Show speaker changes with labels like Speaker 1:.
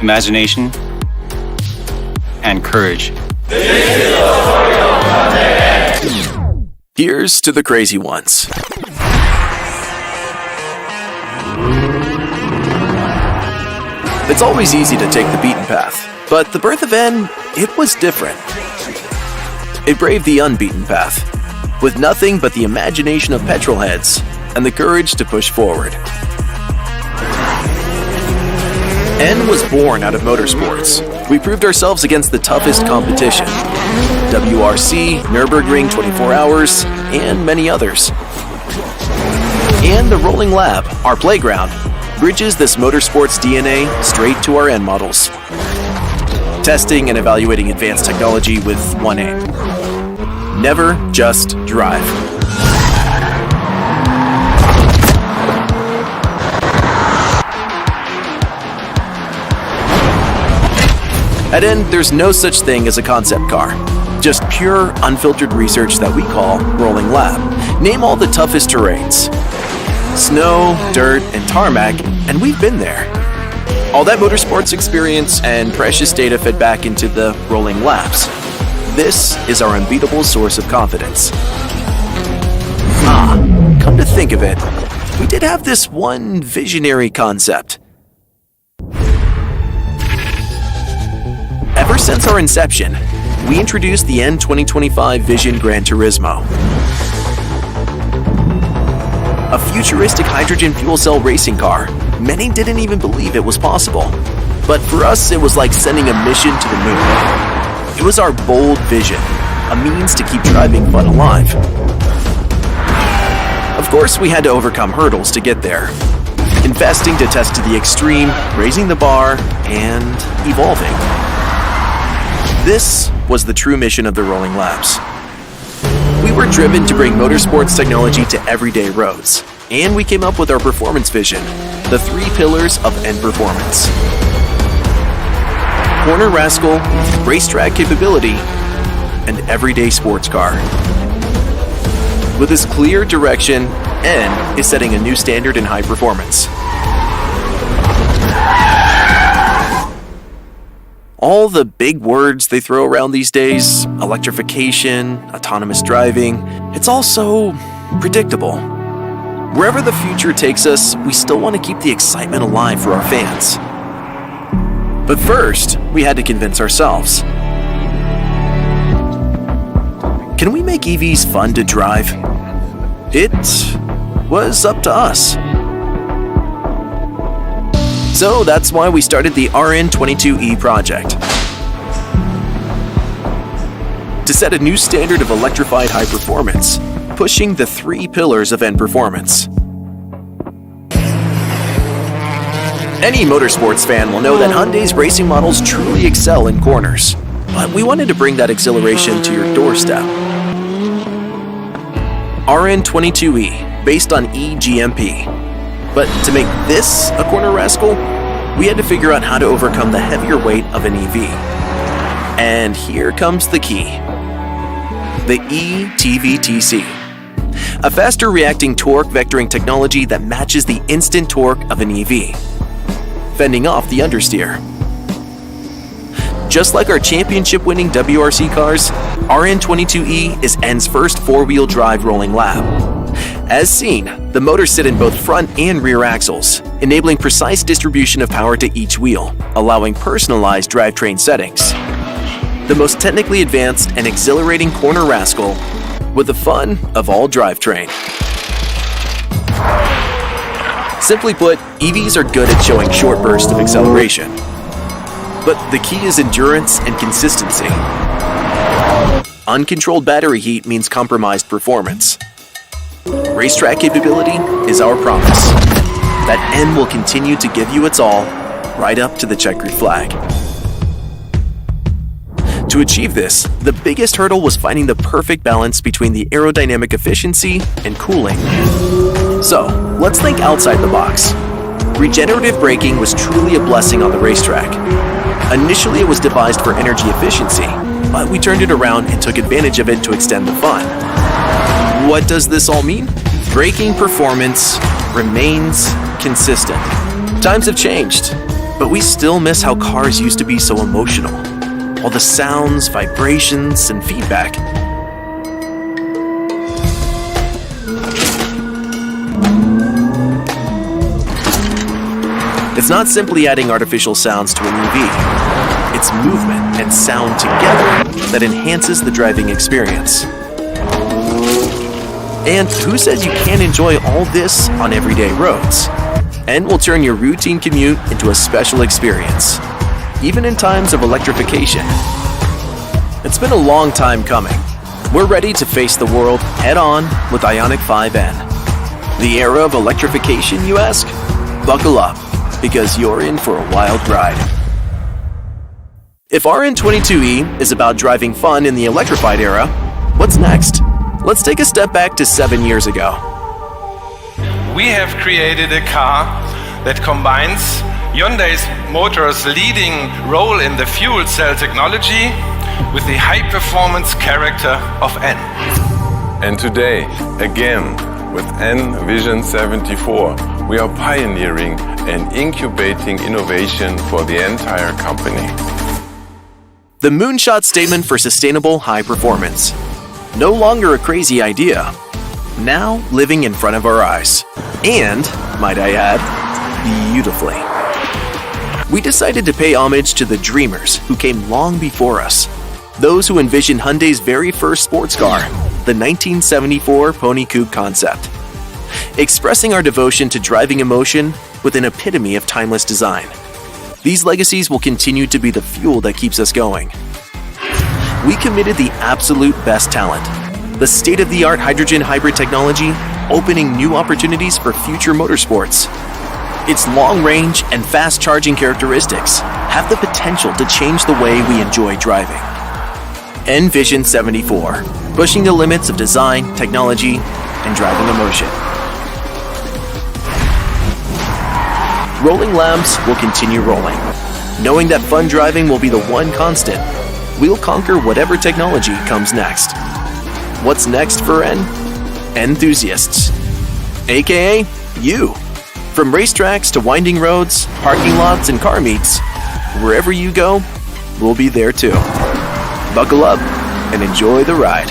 Speaker 1: imagination, and courage.
Speaker 2: Here's to the crazy ones. It's always easy to take the beaten path, but the birth of N, it was different. It braved the unbeaten path, with nothing but the imagination of petrol heads and the courage to push forward. N was born out of motorsports. We proved ourselves against the toughest competition. WRC, Nürburgring 24 Hours, and many others. And the Rolling Lab, our playground, bridges this motorsports DNA straight to our N models. Testing and evaluating advanced technology with one aim. Never just drive. At N, there's no such thing as a concept car. Just pure, unfiltered research that we call Rolling Lab. Name all the toughest terrains. Snow, dirt, and tarmac, and we've been there. All that motorsports experience and precious data fed back into the Rolling Labs. This is our unbeatable source of confidence. Come to think of it, we did have this one visionary concept. Ever since our inception, we introduced the N2025 Vision Gran Turismo. A futuristic hydrogen fuel cell racing car. Many didn't even believe it was possible. But for us, it was like sending a mission to the moon. It was our bold vision, a means to keep driving fun alive. Of course, we had to overcome hurdles to get there. Investing to test to the extreme, raising the bar, and evolving. This was the true mission of the Rolling Labs. We were driven to bring motorsports technology to everyday roads, and we came up with our performance vision, the 3 pillars of N performance. Corner rascal, racetrack capability, and everyday sports car. With this clear direction, N is setting a new standard in high performance. All the big words they throw around these days, electrification, autonomous driving, it's all so predictable. Wherever the future takes us, we still want to keep the excitement alive for our fans. But first, we had to convince ourselves. Can we make EVs fun to drive? It was up to us. So that's why we started the RN22E project. To set a new standard of electrified high performance, pushing the 3 pillars of N performance. Any motorsports fan will know that Hyundai's racing models truly excel in corners, but we wanted to bring that exhilaration to your doorstep. RN22E, based on eGMP. But to make this a corner rascal, we had to figure out how to overcome the heavier weight of an EV. And here comes the key. The eTVTC. A faster reacting torque vectoring technology that matches the instant torque of an EV, fending off the understeer. Just like our championship-winning WRC cars, RN22E is N's first 4-wheel drive rolling lab. As seen, the motors sit in both front and rear axles, enabling precise distribution of power to each wheel, allowing personalized drivetrain settings. The most technically advanced and exhilarating corner rascal with the fun of all drivetrain. Simply put, EVs are good at showing short bursts of acceleration. But the key is endurance and consistency. Uncontrolled battery heat means compromised performance. Racetrack capability is our promise. That N will continue to give you its all, right up to the checkered flag. To achieve this, the biggest hurdle was finding the perfect balance between the aerodynamic efficiency and cooling. So, let's think outside the box. Regenerative braking was truly a blessing on the racetrack. Initially, it was devised for energy efficiency, but we turned it around and took advantage of it to extend the fun. What does this all mean? Braking performance remains consistent. Times have changed, But we still miss how cars used to be so emotional. All the sounds, vibrations, and feedback. It's not simply adding artificial sounds to an EV. It's movement and sound together that enhances the driving experience. And who says you can't enjoy all this on everyday roads? And will turn your routine commute into a special experience, even in times of electrification. It's been a long time coming. We're ready to face the world head-on with Ioniq 5N. The era of electrification, you ask? Buckle up, because you're in for a wild ride. If RN22E is about driving fun in the electrified era, what's next? Let's take a step back to 7 years ago.
Speaker 3: We have created a car that combines Hyundai's Motor's leading role in the fuel cell technology with the high-performance character of N.
Speaker 4: And today, again, with N Vision 74, we are pioneering and incubating innovation for the entire company.
Speaker 2: The moonshot statement for sustainable high performance. No longer a crazy idea. Now living in front of our eyes. And, might I add, beautifully. We decided to pay homage to the dreamers who came long before us. Those who envisioned Hyundai's very first sports car, the 1974 Pony Coupe concept. Expressing our devotion to driving emotion with an epitome of timeless design. These legacies will continue to be the fuel that keeps us going. We committed the absolute best talent, the state-of-the-art hydrogen hybrid technology, opening new opportunities for future motorsports. Its long-range and fast-charging characteristics have the potential to change the way we enjoy driving. N Vision 74, pushing the limits of design, technology, and driving emotion. Rolling lamps will continue rolling, knowing that fun driving will be the one constant. We'll conquer whatever technology comes next. What's next for N? Enthusiasts, aka you. From racetracks to winding roads, parking lots, and car meets, wherever you go, we'll be there too. Buckle up and enjoy the ride.